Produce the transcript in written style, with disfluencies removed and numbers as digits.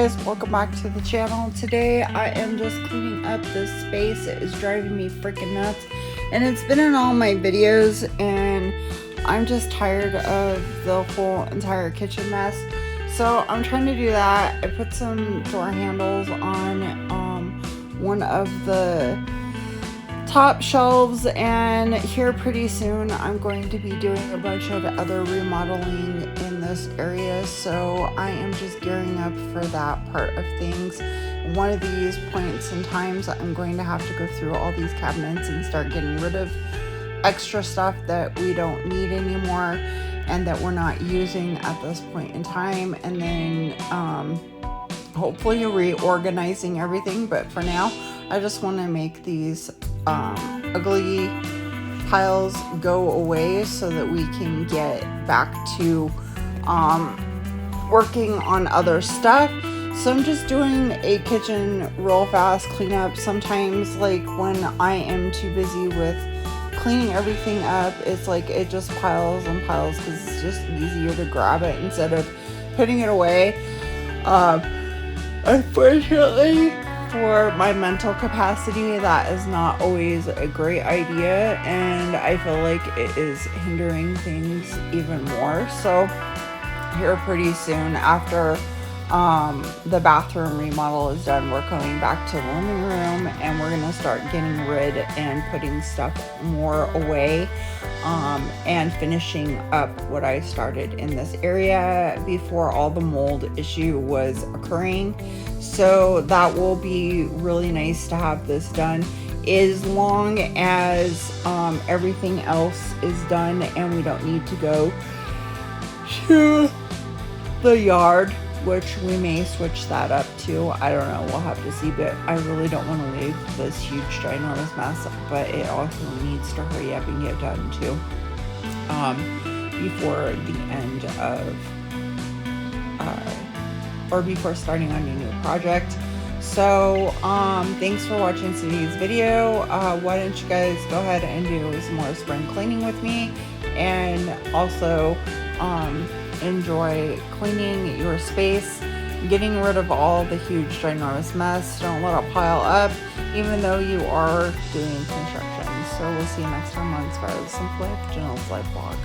guys, welcome back to the channel. Today I am just cleaning up this space. It is driving me freaking nuts, and it's been in all my videos, and I'm just tired of the whole entire kitchen mess. So I'm trying to do that. I put some door handles on one of the top shelves, and here pretty soon I'm going to be doing a bunch of other remodeling in this area, so I am just gearing up for that part of things. One of these points in times I'm going to have to go through all these cabinets and start getting rid of extra stuff that we don't need anymore and that we're not using at this point in time, and then hopefully reorganizing everything. But for now I just want to make these ugly piles go away so that we can get back to working on other stuff. So I'm just doing a kitchen real fast cleanup. Sometimes, like when I am too busy with cleaning everything up, it's like it just piles and piles because it's just easier to grab it instead of putting it away. Unfortunately, for my mental capacity, that is not always a great idea, and I feel like it is hindering things even more. So here pretty soon after the bathroom remodel is done, we're coming back to the living room and we're gonna start getting rid and putting stuff more away, and finishing up what I started in this area before all the mold issue was occurring. So that will be really nice to have this done as long as everything else is done and we don't need to go to the yard, which we may switch that up to. I don't know, we'll have to see, but I really don't want to leave this huge ginormous mess, but it also needs to hurry up and get done too, before the end of or before starting on a new project. So thanks for watching today's video. Why don't you guys go ahead and do some more spring cleaning with me, and also enjoy cleaning your space, getting rid of all the huge ginormous mess. Don't let it pile up even though you are doing construction. So we'll see you next time on Skylar the Simple Life Janelle's Life Vlog.